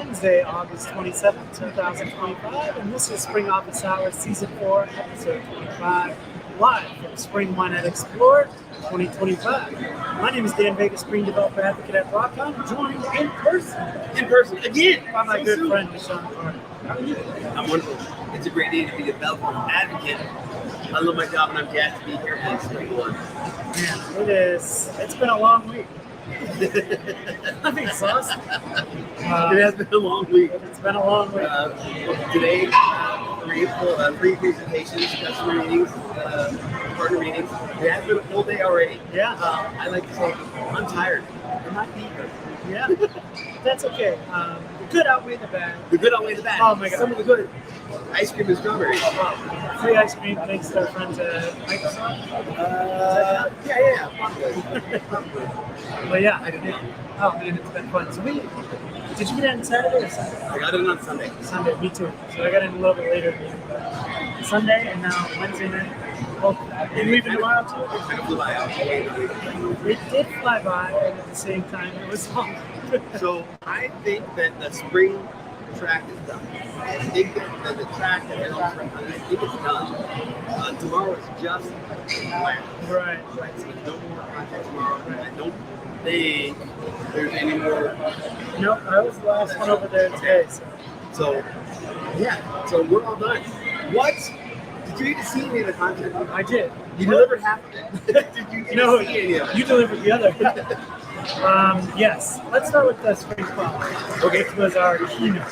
Wednesday, August 27th, 2025, and this is Spring Office Hours Season 4, Episode 25, live from SpringOne at Explore 2025. My name is Dan Vega, Spring Developer Advocate at Broadcom, joined in person again by my so good soon. friend DaShaun. How are you? I'm wonderful. It's a great day to be a developer advocate. I love my job and I'm glad to be here at SpringOne. Man, it's been a long week. I'm exhausted. It has been a long week. It's been a long week. Today, three presentations, customer meetings, partner meetings. It has been a full day already. Yeah. I like to say, I'm tired. I'm not eager. Yeah, that's okay. The good outweigh the bad. The good outweigh the bad. Oh my God. Some of the good. Ice cream and strawberries. Free ice cream thanks to our friends at Microsoft. Yeah. But yeah, I didn't know. Oh man, it's been fun. So did you get in Saturday or Sunday? I got it on Sunday. Sunday, me too. So I got in a little bit later. Sunday and now Wednesday night. Well, you leaving tomorrow too? It kind of flew by out. It did fly by, and at the same time, it was long. So I think that the spring track is done. I think that the track that everyone's working on, I think it's done. Tomorrow is just planned. Right. So no more projects tomorrow. I don't think there's any more. Nope, I was the last one over there today. So yeah, so we're all done. What? Did you even see any of the content? I did. You delivered half of it. Did you even see any of it? You delivered the other. Yes. Let's start with the spring spotlight. Okay. Which was our keynote.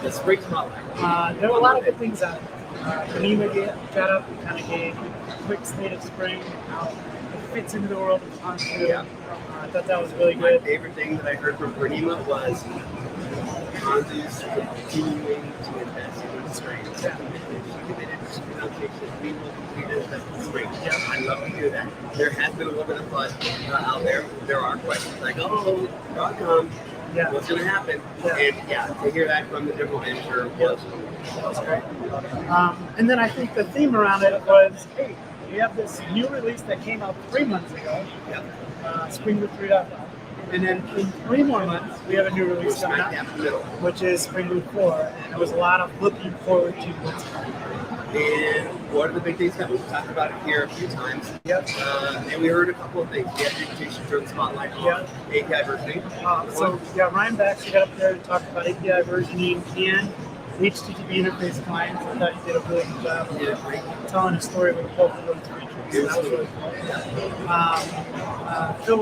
The spring spotlight. There were a lot of good things out there. Anima got up and kind of gave a quick state of spring and how it fits into the world of impromptu. Yeah. I thought that was really My good. favorite thing that I heard from Anima was Hanzu's continuing to invest in the spring. Yeah. We will complete it this spring. Yeah. I love to hear that. There has been a little bit of fun out there. There are questions like, oh, Broadcom, Yeah. what's going to happen? Yeah. And yeah, to hear that from the general manager was That was great. And then I think the theme around it was, hey, we have this new release that came out 3 months ago, Spring Boot 3.5. And then in 3 more months, we have a new release coming out, which is Spring Boot 4. And there was a lot of looking forward to what's coming. And what are the big things that we've talked about it here a few times? Yep. And we heard a couple of things. We had the invitation to the spotlight on API versioning. Ryan Baxter got up there and talked about API versioning and HTTP interface clients. I thought he did a really good job of telling a story with both of those features. That was really cool. Phil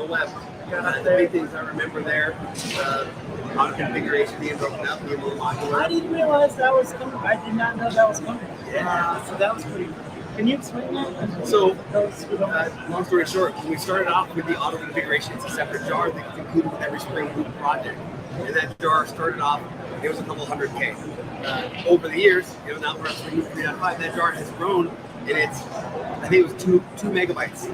Webb. Got up there. The big things I remember there. Auto configuration being broken up, being more modular. I didn't realize that was coming. I did not know that was coming. So that was pretty cool. Can you explain that? So, long story short, we started off with the auto configuration. It's a separate jar that's included with every Spring Boot project. And that jar started off, it was a couple hundred K. Over the years, now we're at Spring Boot 3.5, that jar has grown, and it's, I think it was 2 megabytes.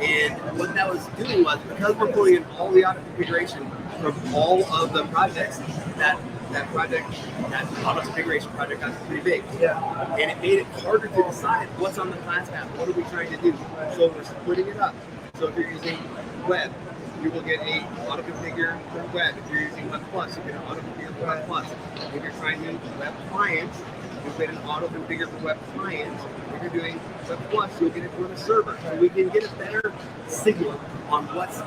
And what that was doing was, because we're pulling in all the auto configuration from all of the projects, that auto configuration project got pretty big. Yeah. And it made it harder to decide what's on the class path, what are we trying to do. So we're splitting it up. So if you're using web, you will get a auto configure for web. If you're using Web Plus, you get an auto configure for Web Plus. If you're trying to use web clients, you'll get an auto configure for web clients. If you're doing Web Plus, you'll get it for the server. So we can get a better signal on what's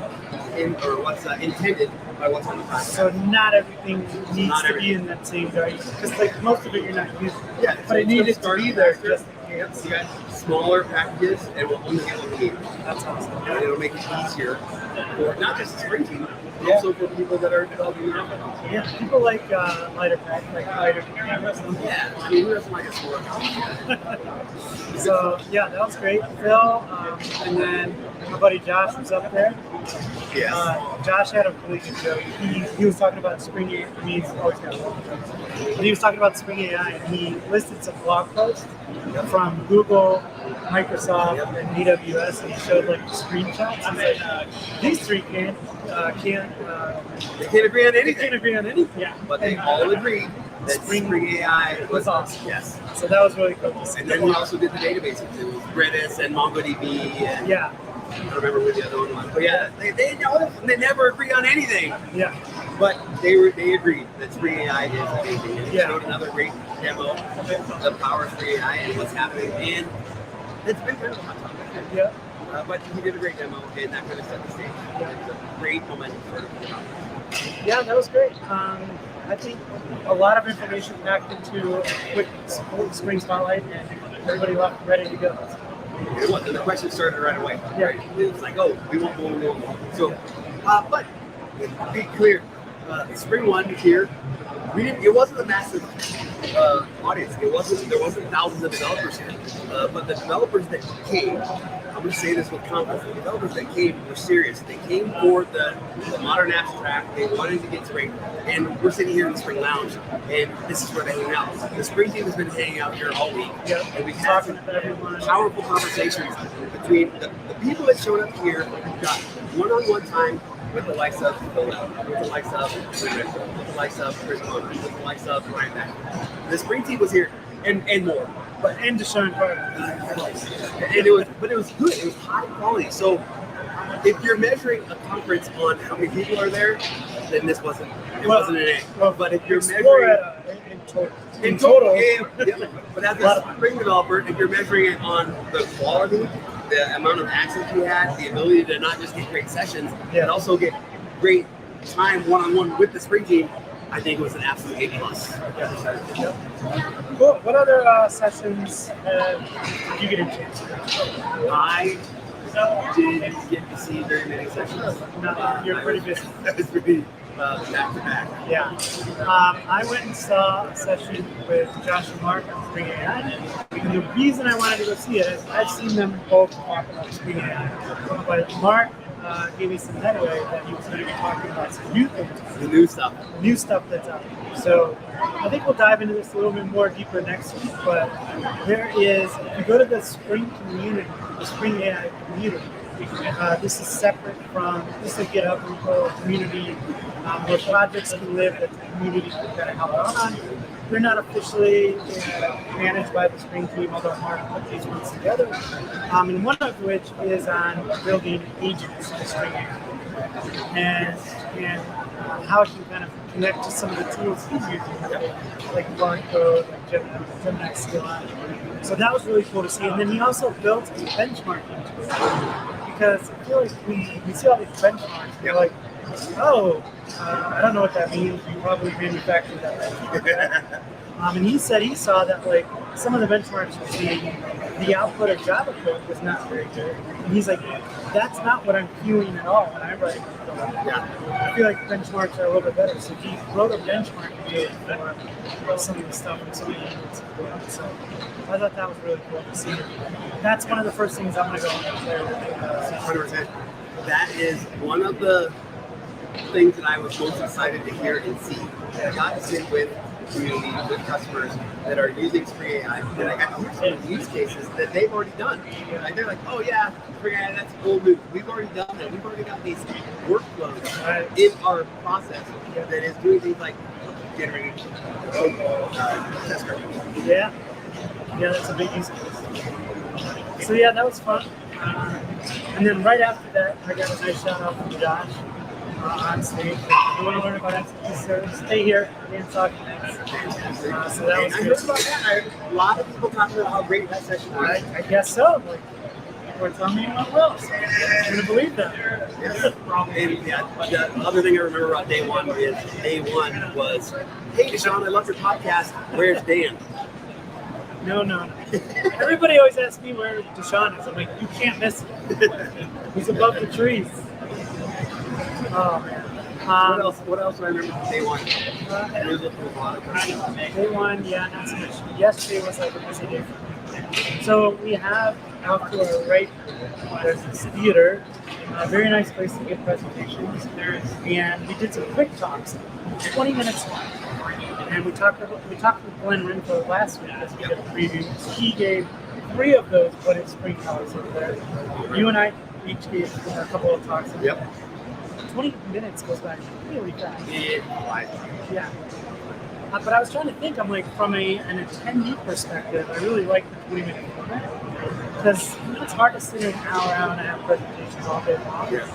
in or what's intended by what's on the class. So not everything needs to be in that same jar. Because like most of it you're not using. Yeah, but it needed to be there just in case. You got smaller packages and we'll only get what we need. That's awesome. And it'll make it easier for not just the spring team, but also for people that are developing their own. Yeah, people like lighter pack, like lighter cameras. Yeah, I mean, who doesn't like a sport? So yeah, that was great. Phil, and then my buddy Josh was up there. Yes. Josh had a really good joke. He was talking about Spring AI. I mean, he's always got a lot of jokes. But he was talking about Spring AI, and he listed some blog posts from Google, Microsoft, and AWS, and he showed like screenshots. He's like, these three can't They can't agree on anything. They can't agree on anything. Yeah. But they all agreed that Spring AI was awesome. Yes. So that was really cool to see. And then we also did the databases. It was Redis and MongoDB and yeah. I don't remember who the other one was. But yeah, they never agree on anything. Yeah. But they agreed that Spring AI is amazing. And they showed another great demo of the power of Spring AI and what's happening. And it's been kind of a hot topic. Yeah. But he did a great demo, and that kind of set the stage. It was a great momentum for the conference. Yeah, that was great. I think a lot of information packed into a quick Spring Spotlight, and everybody left ready to go. It was, and the question started right away. Yeah. Right? It was like, oh, we want more. So, but to be clear, SpringOne here, it wasn't a massive audience. There wasn't thousands of developers here. But the developers that came, I'm going to say this with confidence, the developers that came were serious. They came for the modern apps track. They wanted to get Spring. And we're sitting here in the Spring Lounge, and this is where they hang out. The Spring team has been hanging out here all week. Yep. And we've had some powerful conversations between the people that showed up here, got one-on-one time with the likes of Phil, with the likes of Vega, with the likes of SpringOne, with the likes of Ryan Beck. The Spring team was here, and more. And DaShaun. And it was good. It was high quality. So if you're measuring a conference on how many people are there, then this wasn't an A. But if you're measuring in total, yeah. But as a Spring developer, if you're measuring it on the quality, the amount of access we had, the ability to not just get great sessions, but also get great time one-on-one with the Spring team, I think it was an absolute A+. Cool. What other sessions did you get into? I didn't get to see very many sessions. No, you're pretty busy. I was pretty back to back. Yeah. I went and saw a session with Josh and Mark on Spring AI. And the reason I wanted to go see it is I've seen them both talk about Spring AI. But Mark gave me some headway that he was going to be talking about some new things. The new stuff. New stuff that's out there. So I think we'll dive into this a little bit more deeper next week. But there is, if you go to the Spring community, the Spring AI community, this is separate from, this is a GitHub repo community where projects can live that the community can kind of help out on. They're not officially managed by the Spring team, although Mark put these ones together. And one of which is on building agents in Spring AI. And how it can kind of connect to some of the tools he's using, like Claude Code, like Gemini CLI. So that was really cool to see. And then he also built a benchmark into it. Because I feel like we see all these benchmarks, we're like, oh, I don't know what that means. You probably manufactured that benchmark. And he said he saw that like some of the benchmarks were seeing the output of Java code was not very good. And he's like, that's not what I'm viewing at all when I write code. I feel like benchmarks are a little bit better. So he wrote a benchmark for some of the stuff and some of the units. So I thought that was really cool to see. That's one of the first things I'm going to go and play with. 100%. That is one of the things that I was most excited to hear and see. I got to sit with community, with customers that are using Spring AI, and I got to hear some use cases that they've already done. Like they're like, oh yeah, Spring AI, that's old news. We've already done that. We've already got these workflows in our process that is doing things like generating test scripts. Yeah, that's a big use case. So yeah, that was fun. And then right after that, I got a nice shout out from Josh on stage. If you want to learn about MCP service, stay here and talk next. So that was I heard about that. I heard a lot of people talking about how great that session was. I guess so. Like, people are telling me it went well, so I'm going to believe them. Yes. And yeah, the other thing I remember about day one was, hey, DaShaun, I love your podcast. Where's Dan? No. Everybody always asks me where DaShaun is. I'm like, you can't miss him. He's above the trees. Oh, man. What else do I remember from day one? Day one, yeah, not so much. Yesterday was like a busy day for me. So we have out to our right, there's this theater, a very nice place to give presentations. And we did some quick talks, 20 minutes long. And we talked with Glenn Renfro last week as we did a preview. So he gave 3 of those What is Spring talks over there. You and I each gave a couple of talks. Yep. 20 minutes goes by really fast. Yeah. But I was trying to think, I'm like, from an attendee perspective, I really like the 20-minute format. Because it's hard to sit in an hour and a half presentations all day long. Yeah.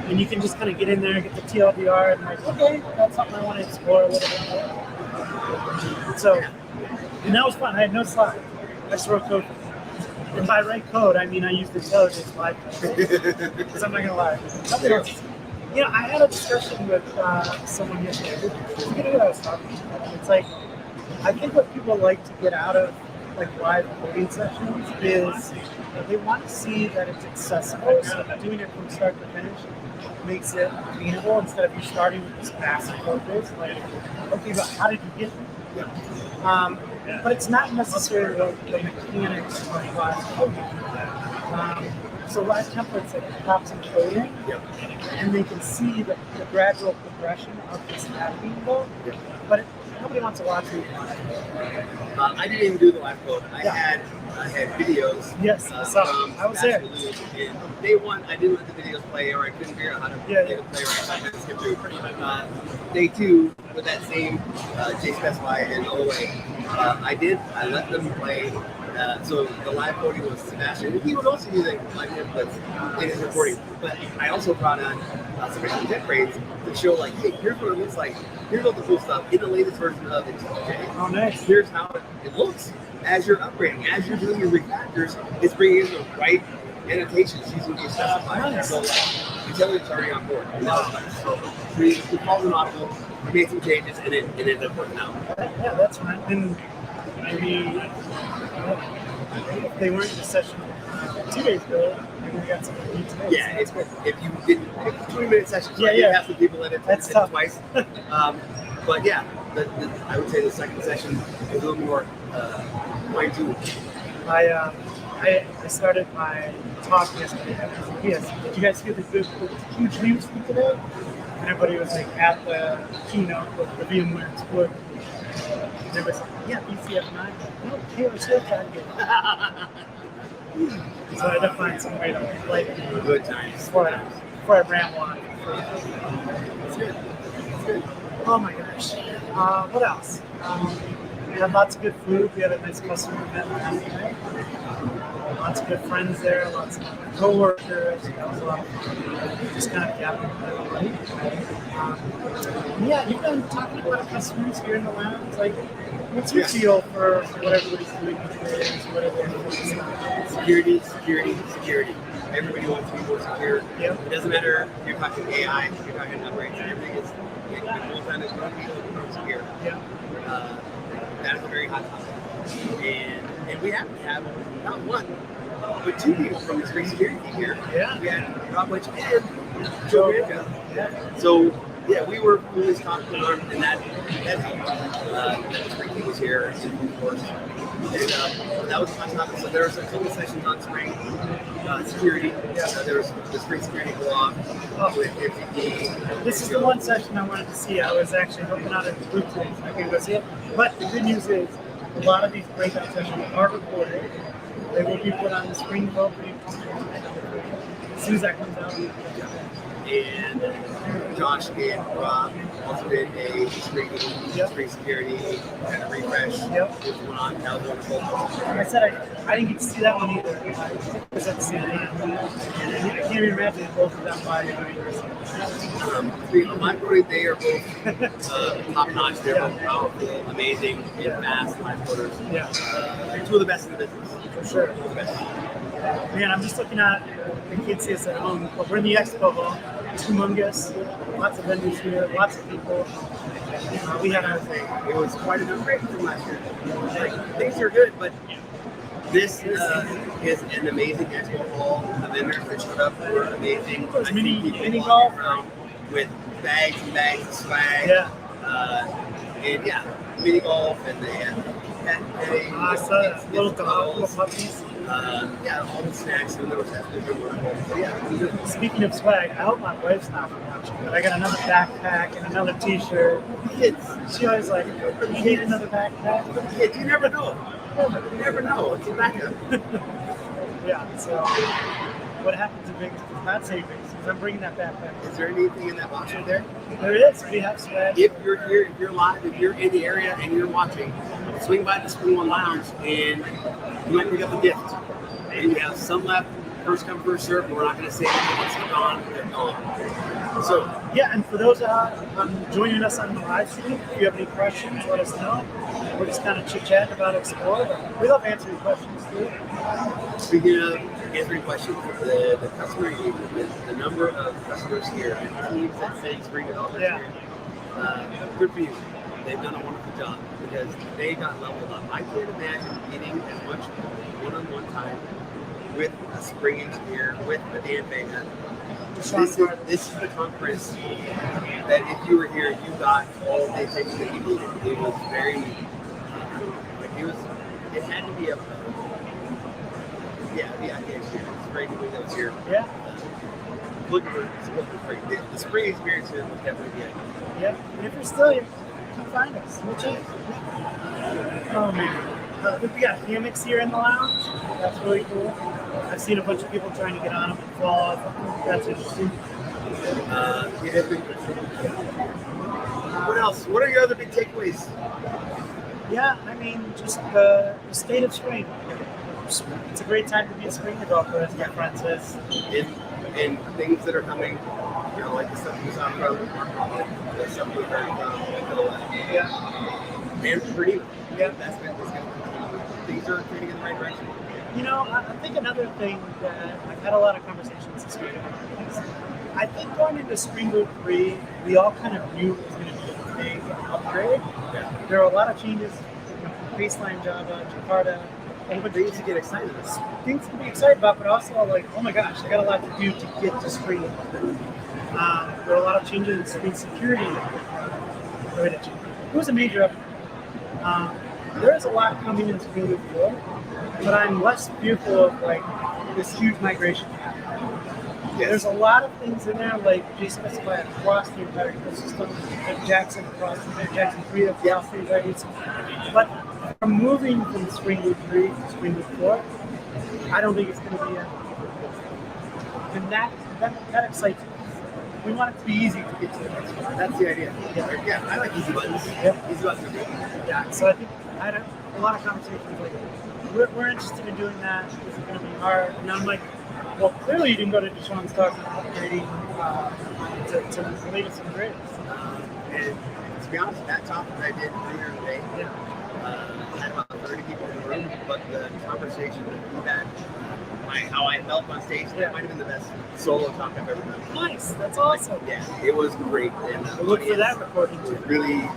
and you can just kind of get in there and get the TLDR and like, okay, that's something I want to explore a little bit more. So, and that was fun. I had no slide. I just wrote code. And by write code, I mean I used intelligence live because I'm not gonna lie. Nothing else. You know, I had a discussion with someone yesterday. You know what I was talking about? It's like I think what people like to get out of like live coding sessions is they want to see that it's accessible. So doing it from start to finish makes it attainable instead of you starting with this massive code base. Like, okay, but how did you get there? But it's not necessarily the mechanics of live coding. So live templates like props and coding, and they can see the gradual progression of this happening though. But nobody wants to watch me. I didn't even do the live code. I had videos. Yes, I was there. And day one, I didn't let the videos play, or I couldn't figure out how to get it play right. I had to skip through. Day two, with that same JSpecify and OA, I let them play. So the live coding was Sebastian. He was also using live templates in his recording. But I also brought on some JetBrains to show, like, hey, here's what it looks like. Here's all the cool stuff in the latest version of IntelliJ. Oh, nice. Here's how it looks as you're upgrading, as you're doing your refactors. It's bringing in the right annotations using the specifier. Nice. So IntelliJ's already on board. So we called an audible, we made some changes, and it ended up working out. Yeah, that's fine. And maybe if they weren't in the session 2 days ago, maybe we got some to eat today. Yeah, it's good. If you didn't, 20-minute sessions, Yeah, right? yeah. You have some people in it. That's tough. Twice. But yeah, I would say the second session is a little more fine-tuned. I started my talk yesterday. Yes, did you guys hear the huge news from today? And everybody was like at the keynote with the VMware Explorer. And everybody was like, yeah, BCF9. No, Taylor Swift had it. So I had to find some way to like Good times. before I ramble on. It's good. It's good. Oh my gosh. What else? We had lots of good food. We had a nice customer event last night. Lots of good friends there, lots of co-workers. That was a lot of fun. Just kind of gathering with everybody. Yeah, you've been talking about customers here in the lounge. Like, what's your feel for what everybody's doing these days? What are they focusing on? Security, security, security. Everybody wants to be more secure. Yep. It doesn't matter if you're talking AI, if you're talking upgrades, everything is most time is going to be more secure. Yeah. That is a very hot topic. And we have not one, but two people from the Spring Security team here. Yeah. We had Rob Witch and Joe Vega. Yeah. So yeah, we were fully stocked on, and that helped. That the Spring team was here, and of course. And that was a hot topic. So there was a couple sessions on Spring security. There was the Spring Security blog with MCP. This is the one session I wanted to see. I was actually hoping out at the group today so I can go see it. But the good news is a lot of these breakout sessions are recorded. They will be put on the Spring program as soon as that comes out. And Josh and Rob also did a Spring Security kind of refresh. Yep. Which went on. That was wonderful. Like I said, I didn't get to see that one either. Because at San Diego. I can't even imagine both of them by On my point, they are both top notch. They're both powerful, amazing, and fast live coders. Yeah. They're two of the best in the business. For sure. Two of the best. Man, I'm just looking at, the kids see us at home, but we're in the expo hall. It's humongous. Lots of vendors here, lots of people. We had a thing. It was quite an upgrade from last year. Like, things are good, but this is an amazing expo hall. The vendors that showed up were amazing. There's I mini see people golf walking around with bags and bags of swag. Yeah. And yeah, mini golf, and they had little dog, little puppies. Yeah, all the snacks, and there was wonderful. So yeah, it was good. Speaking of swag, I hope my wife's not watching, but I got another backpack and another t-shirt. Kids, She always like, you need another backpack? kids, you never know. You never know. It's a backup. Yeah, so what happens to Vega does not say Vega, because I'm bringing that backpack. Is there anything in that box right there? There is, we have swag. If you're here, if you're live, if you're in the area and you're watching, swing by the SpringOne Lounge and you might pick up a gift. And we have some left first come, first serve. We're not going to say anything. Once they're gone, they're gone. So, yeah, and for those joining us on the live stream, if you have any questions, let us know. We're just kind of chit-chatting about Explore. We love answering questions, too. speaking of answering questions, the customer engagement, the number of customers here, the teams that say Spring developers here, good for you. They've done a wonderful job because they got leveled up. I can't imagine getting as much one-on-one time with a Spring engineer, with a Dan Vega. This is the conference that if you were here, you got all the attention that you needed. It was very, it had to be a, the experience. It's great to that was here. Yeah. Looking for free. The Spring experience here was definitely good. Yeah, and if you're still here, come find us. We'll check. Oh man. We got hammocks here in the lounge. That's really cool. I've seen a bunch of people trying to get on them and fall off. That's interesting. What else? What are your other big takeaways? Yeah, I mean, just the state of Spring. It's a great time to be a Spring developer, as my friend says. And things that are coming, you know, like the stuff we saw from the stuff we heard from Yeah. and pretty. Yeah. That's going to continue. Things are trending in the right direction. You know, I think another thing that I've had a lot of conversations this week about is I think going into Spring Boot 3, we all kind of knew it was going to be a big upgrade. Yeah. There are a lot of changes, baseline Java, Jakarta, But things to get excited about. things to be excited about, but also like, oh my gosh, I got a lot to do to get to Spring. There are a lot of changes in Spring security. It was a major upgrade. There is a lot coming in Spring Boot 4, but I'm less fearful of like this huge migration. Yes. There's a lot of things in there, like they specify across the entire ecosystem, like Jackson across Jackson 3 across the entire ecosystem. But from moving from Spring Boot 3 to Spring Boot 4, I don't think it's going to be a. And that excites me. We want it to be easy to get to the next one. That's the idea. Yeah, I like easy buttons. Yeah. Easy buttons are good. Yeah, so I think I had a lot of conversations like, we're interested in doing that. Is it going to be hard? And I'm like, well, clearly you didn't go to DaShaun's talk about upgrading to the latest and greatest. And to be honest, that talk that I did earlier today had about 30 people in the room, but the conversation, the feedback, how I felt on stage, that might have been the best solo talk I've ever done. Nice, that's awesome. Yeah, it was great. And We'll look for that recording too. Really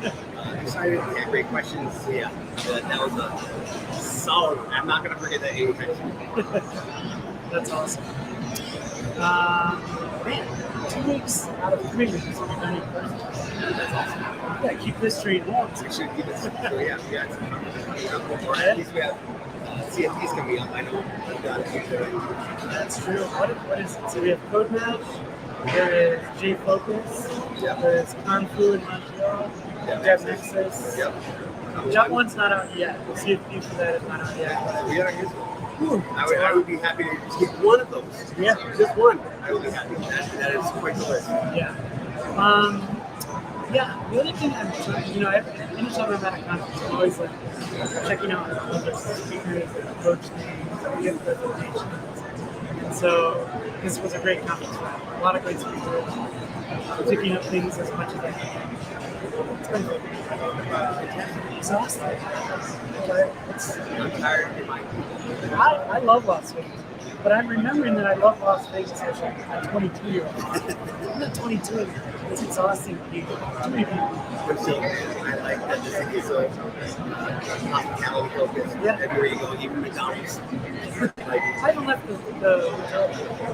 excited. Yeah, great questions. So, yeah, that was a solid. I'm not going to forget that anytime. That's awesome. Man, 2 weeks out of 3 weeks we've done in person. That's awesome. Yeah, keep this train warm. We should keep it. So, yeah, we got some conversations coming up. At least we have CFTs coming up. I know we've got a few there. That's true. What is it? So we have Code Match, there is JFocus, there is Conflu in Montreal, Dev Nexus. Jump one's not out yet. The CFP for that is not out yet. We got a I would be happy to just get one of those. Yeah. Just one. I would be happy. That is quite the list. Yeah. Yeah, the other thing I'm trying, anytime I'm at a conference, I'm always like checking out other speakers and approach things and get presentations. And so this was a great conference. A lot of great speakers. Picking up things as much as I can. It's been exhausting. I'm tired in my I love Las Vegas, but I'm remembering that I love Las Vegas as a 22-year-old. I'm not 22. It's exhausting people. Too many people. I like that the city is so hospitality focused. Yeah. Everywhere you go, even McDonald's. I haven't left the hotel.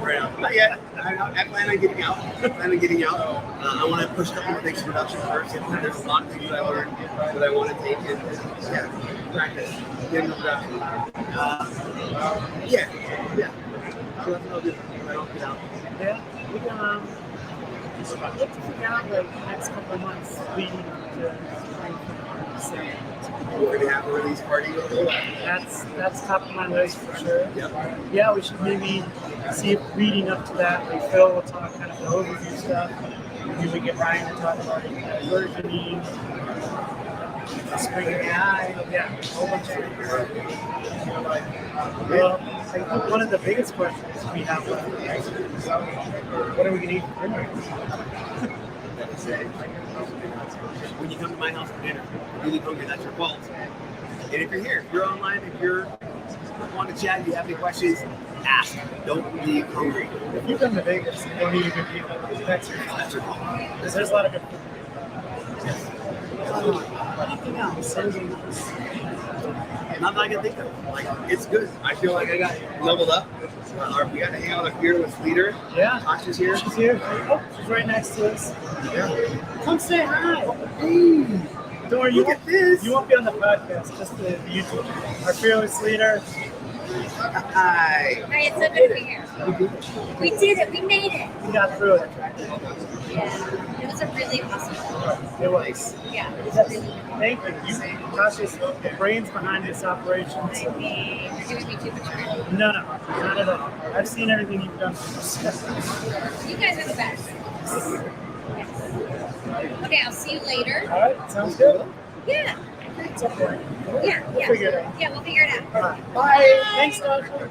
Right now. Not yet. I plan on getting out. I want to push a couple of things to production first. There's a lot of things I learned that I want to take and practice. Get into production. Yeah. So that's what I'll do. I don't get out. Yeah. We can look to figure out like the next couple of months leading up to spring. We're going to have a release party. That's top of my list for sure. Yep. Yeah, we should maybe see if leading up to that, like Phil will talk kind of the overview stuff. Maybe we get Ryan to talk about versioning. SpringOne, yeah, a whole bunch of well, I think one of the biggest questions we have left is, what are we going to eat for dinner? When you come to my house for dinner, you're really hungry, that's your fault. And if you're here, if you're online, if you want to chat, if you have any questions, ask. Don't be hungry. If you come to Vegas and don't eat a good meal, that's your fault. That's your fault. Because there's a lot of good food. Anything else? Anything else? Not that I can think of. Like, it's good. I feel like I got leveled up. We got to hang out with our fearless leader. Yeah. Tasha's here. She's here. Oh, she's right next to us. Yeah. Come say hi. Hey. Don't worry, Look at this. You won't be on the podcast, just the YouTube. Our fearless leader. Hi. Hi, it's so good to be here. We did it. We made it. We got through it. Yeah. It was a really awesome one. It was. Yeah. It was really Thank you. Tasha's the brains behind this operation. I So. mean, you're giving me too much credit. No, not at all. I've seen everything you've done. You guys are the best. Yes. Okay, I'll see you later. All right, sounds good. Yeah. It's okay. Yeah. We'll Yeah. figure it out. Yeah, we'll figure it out. All right. Bye. Thanks, Tasha.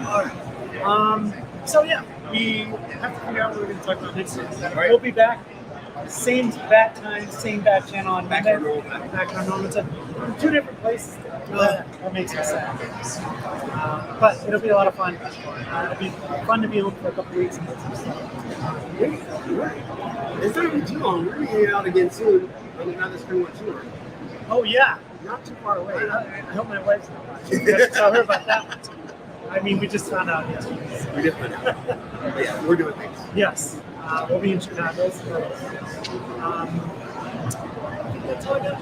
All right. So yeah, we have to figure out what we're going to talk about next week. Right. We'll be back. Same bat time, same bat channel on Back Monday. to normal time. Back to our normal time. Two different places. That makes me sad. But it'll be a lot of fun. It'll be fun to be home for a couple weeks and get some stuff. It's not going to be too long. We're going to hang out again soon on another SpringOne tour. Oh yeah, Not too far away. I hope my wife's not watching. We have to tell her about that one too. I mean, we just found out yesterday. We just went out. But yeah, we're doing things. Yes, we'll be in Chicago. So, I think that's all I got.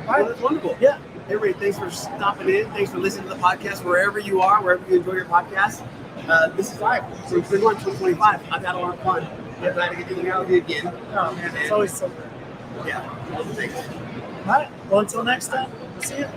All right, that's wonderful. Yeah. Everybody, thanks for stopping in. Thanks for listening to the podcast wherever you are, wherever you enjoy your podcast. This is live from SpringOne 2025. I've had a lot of fun. I'm glad to get to hang out with you again. Oh man, it's always so good. Yeah. Thanks. All right. Well, until next time, we'll see you.